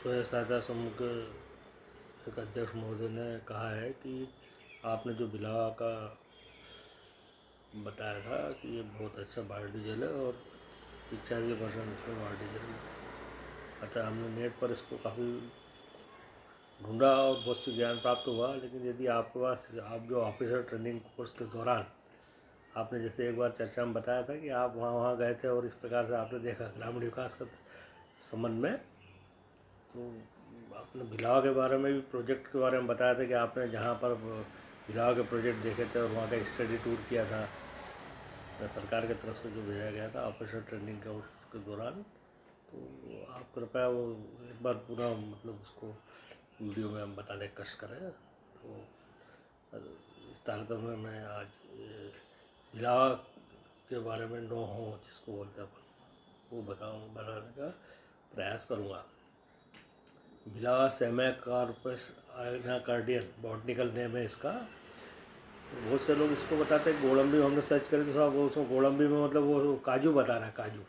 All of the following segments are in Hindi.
स्वयं सहायता समूह के एक अध्यक्ष महोदय ने कहा है कि आपने जो बिलावा का बताया था कि ये बहुत अच्छा बायोडीजल है और 85% इसमें बायोडीजल अतः हमने नेट पर इसको काफ़ी ढूंढा और बहुत से ज्ञान प्राप्त हुआ। लेकिन यदि आपके पास आप जो ऑफिसर ट्रेनिंग कोर्स के दौरान आपने जैसे एक बार चर्चा में बताया था कि आप वहाँ गए थे और इस प्रकार से आपने देखा ग्रामीण विकास का संबंध में, तो आपने भिलावा के बारे में भी प्रोजेक्ट के बारे में बताया था कि आपने जहाँ पर भिलावा के प्रोजेक्ट देखे थे और वहाँ का स्टडी टूर किया था सरकार की तरफ से जो भेजा गया था ऑफिसर ट्रेनिंग के उसके दौरान। तो आप कृपया वो एक बार पूरा मतलब उसको वीडियो में हम बताने की कोशिश करें। तो इस तारतम्य में मैं आज भिलावा के बारे में नो हो जिसको बोलते हैं अपन वो बनाने का प्रयास करूँगा। भिलावा सेमैकार्पस आयनाकार्डियन बॉटनिकल नेम है इसका। बहुत से लोग इसको बताते हैं गोलम्बी, हमने सर्च करी तो साहब वो उसमें गोलम्बी में मतलब वो काजू बता रहा है, काजू।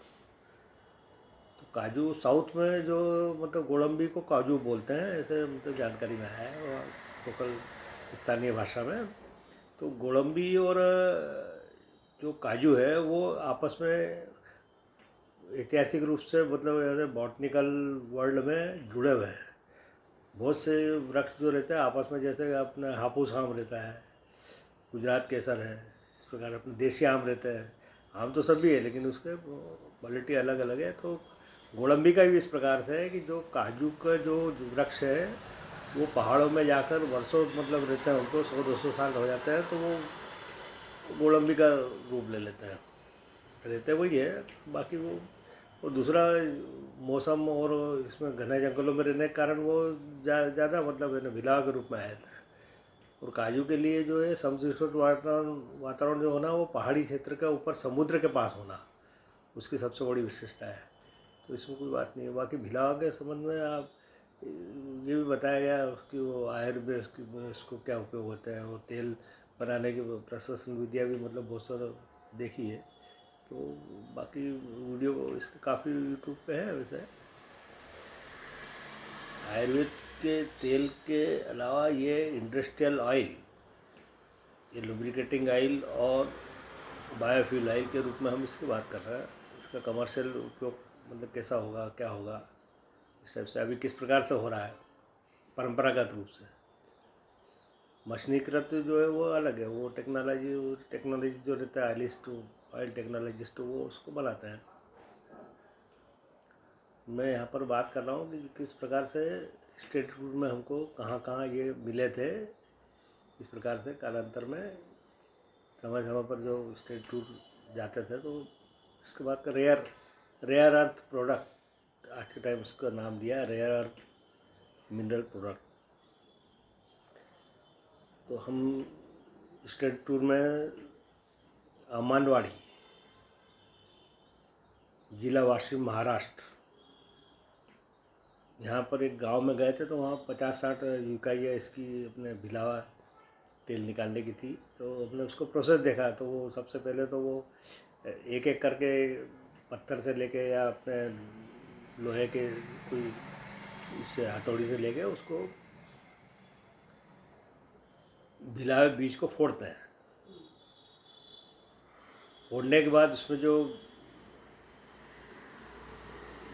तो काजू साउथ में जो मतलब गोलम्बी को काजू बोलते हैं ऐसे मतलब जानकारी में है और लोकल स्थानीय भाषा में। तो गोलम्बी और जो काजू है वो आपस में ऐतिहासिक रूप से मतलब बॉटनिकल वर्ल्ड में जुड़े हुए हैं। बहुत से वृक्ष जो रहते हैं आपस में, जैसे अपना हापूस आम रहता है, गुजरात केसर है, इस प्रकार अपने देसी आम रहते हैं। आम तो सभी है लेकिन उसके क्वालिटी अलग अलग है। तो गोलम्बी का भी इस प्रकार से है कि जो काजू का जो वृक्ष है वो पहाड़ों में जाकर वर्षों मतलब रहते हैं, उनको 100-200 साल हो जाते हैं तो वो गोलम्बी का रूप ले लेते हैं। रहते वही है, बाकी वो दूसरा मौसम और इसमें घने जंगलों में रहने के कारण वो ज़्यादा मतलब है ना भिलावा के रूप में आया था। और काजू के लिए जो है समशीतोष्ण वातावरण जो होना वो पहाड़ी क्षेत्र के ऊपर समुद्र के पास होना उसकी सबसे बड़ी विशेषता है। तो इसमें कोई बात नहीं है। बाकी भिलावा के संबंध में आप ये भी बताया गया कि वो आयुर्वेद में इसको क्या उपयोग होते हैं, वो तेल बनाने की प्रशंसन विधियाँ भी मतलब बहुत सारा देखी है। तो बाकी वीडियो इसके काफ़ी यूट्यूब पे है। वैसे आयुर्वेद के तेल के अलावा ये इंडस्ट्रियल ऑयल, ये लुब्रिकेटिंग ऑयल और बायोफ्यूल ऑयल के रूप में हम इसकी बात कर रहे हैं। इसका कमर्शियल उपयोग मतलब कैसा होगा, क्या होगा, इस टाइप से अभी किस प्रकार से हो रहा है परंपरागत रूप से। मशीनीकृत जो है वो अलग है, वो टेक्नोलॉजी जो रहता है ऑयल टेक्नोलॉजिस्ट वो उसको बनाते हैं। मैं यहाँ पर बात कर रहा हूँ कि किस प्रकार से स्टेट टूर में हमको कहाँ कहाँ ये मिले थे। इस प्रकार से कालांतर में समय समय पर जो स्टेट टूर जाते थे तो इसके बाद का रेयर अर्थ प्रोडक्ट आज के टाइम उसका नाम दिया रेयर अर्थ मिनरल प्रोडक्ट। तो हम स्टेट टूर में अमानवाड़ी जिला वाशिम महाराष्ट्र, यहाँ पर एक गांव में गए थे तो वहाँ 50-60 इकाइयाँ इसकी अपने भिलावा तेल निकालने की थी। तो हमने उसको प्रोसेस देखा तो वो सबसे पहले तो वो एक एक करके पत्थर से लेके या अपने लोहे के कोई इससे हथौड़ी से लेके उसको भिलावे बीज को फोड़ते हैं। फोड़ने के बाद उसमें जो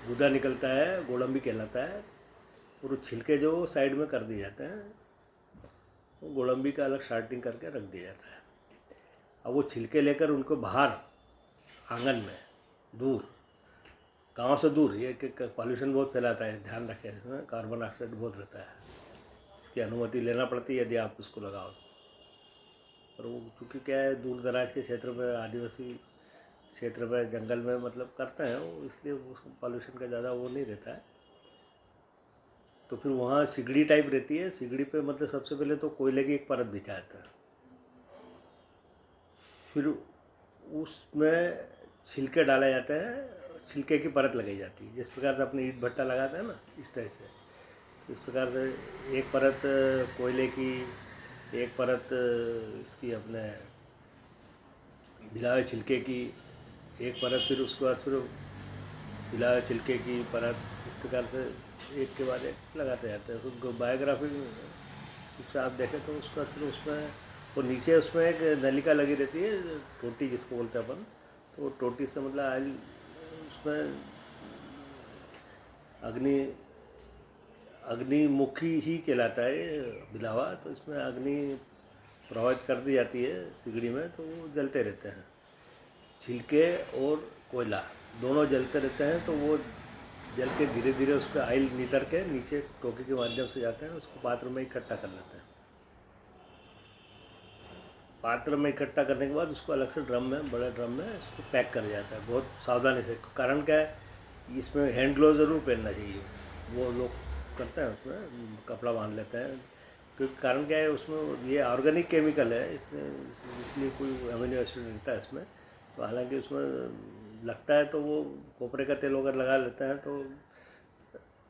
गूदा निकलता है गोलम्बी कहलाता है और वो छिलके जो साइड में कर दिए जाते हैं, वो गोलम्बी का अलग शार्टिंग करके रख दिया जाता है। अब वो छिलके लेकर उनको बाहर आंगन में दूर, गांव से दूर, ये पॉल्यूशन बहुत फैलाता है, ध्यान रखें, इसमें कार्बन डाइऑक्साइड बहुत रहता है, इसकी अनुमति लेना पड़ती है यदि आप उसको लगाओ। और वो चूँकि क्या है दूर दराज के क्षेत्र में, आदिवासी क्षेत्र में, जंगल में मतलब करते हैं वो, इसलिए उसको पॉल्यूशन का ज़्यादा वो नहीं रहता है। तो फिर वहाँ सिगड़ी टाइप रहती है, सिगड़ी पे मतलब सबसे पहले तो कोयले की एक परत बिछा जाता है, फिर उसमें छिलके डाले जाते हैं, छिलके की परत लगाई जाती है, जिस प्रकार से अपने ईंट भट्टा लगाते हैं ना इस तरह से। तो इस प्रकार से एक परत कोयले की, एक परत इसकी अपने भिलावे छिलके की, एक परत फिर उसके बाद फिर भिलावे छिलके की परत, इस प्रकार से एक के बाद एक लगाते जाते हैं। तो बायोग्राफी उससे आप देखें तो उसका फिर उसमें वो नीचे उसमें एक नलिका लगी रहती है, टोटी जिसको बोलते हैं अपन। तो वो टोटी से मतलब ऑयल उसमें अग्नि अग्निमुखी ही कहलाता है ये बिलावा। तो इसमें अग्नि प्रवाहित कर दी जाती है सिगड़ी में, तो वो जलते रहते हैं। छिलके और कोयला दोनों जलते रहते हैं, तो वो जल के धीरे धीरे उसका ऑयल नितर के नीचे टोके के माध्यम से जाते हैं, उसको पात्र में इकट्ठा कर लेते हैं। पात्र में इकट्ठा करने के बाद उसको अलग से ड्रम में, बड़े ड्रम में उसको पैक कर जाता है बहुत सावधानी से। कारण क्या है, इसमें हैंड ग्लोव ज़रूर पहनना चाहिए। वो लोग करते हैं उसमें कपड़ा बांध लेते हैं, क्योंकि कारण क्या है उसमें ये ऑर्गेनिक केमिकल है, इसमें इसलिए कोई अमीनो एसिड रहता है इसमें। तो हालांकि उसमें लगता है तो वो कोपरे का तेल वगैरह लगा लेते हैं, तो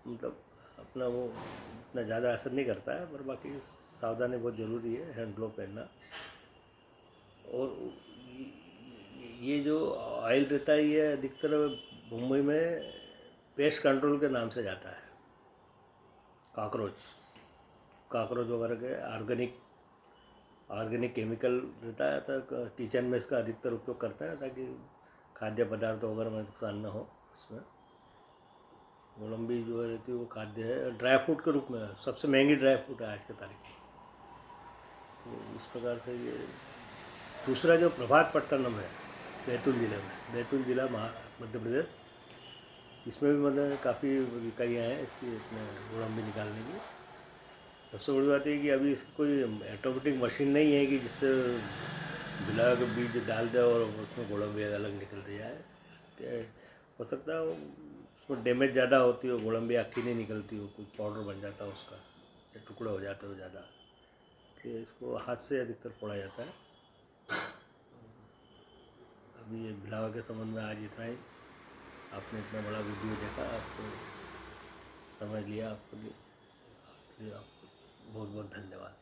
मतलब अपना वो इतना ज़्यादा असर नहीं करता है। पर बाकी सावधानी बहुत ज़रूरी है, हैंड ग्लोव पहनना। और ये जो ऑयल रहता है ये अधिकतर मुंबई में पेस्ट कंट्रोल के नाम से जाता है। कॉकरोच वगैरह के ऑर्गेनिक केमिकल रहता है, तो किचन में इसका अधिकतर उपयोग करते हैं ताकि खाद्य पदार्थ वगैरह में नुकसान न हो। इसमें गोलम्बी जो रहती है वो खाद्य है, ड्राई फ्रूट के रूप में सबसे महंगी ड्राई फ्रूट है आज की तारीख में। तो इस प्रकार से ये दूसरा जो प्रभात पट्टनम है बैतूल ज़िले में, बैतूल ज़िला मध्य प्रदेश, इसमें भी मतलब काफ़ी इकाइयाँ हैं इसकी इसमें गोलम्बी निकालने की। सबसे बड़ी बात है कि अभी इसकी कोई ऑटोमेटिक मशीन नहीं है कि जिससे बिला के बीज डाल दे और उसमें गोलम्बी अलग निकलती जाए। हो सकता है उसमें डैमेज ज़्यादा होती हो, गोलम्बी आखी नहीं निकलती हो, कुछ पाउडर बन जाता है उसका या टुकड़े हो जाते हो ज़्यादा, तो इसको हाथ से अधिकतर फोड़ा जाता है। अभी ये बिलावा के संबंध में आज इतना ही। आपने इतना बड़ा वीडियो देखा, आपको समय लिया, आपको इसलिए आपको बहुत बहुत धन्यवाद।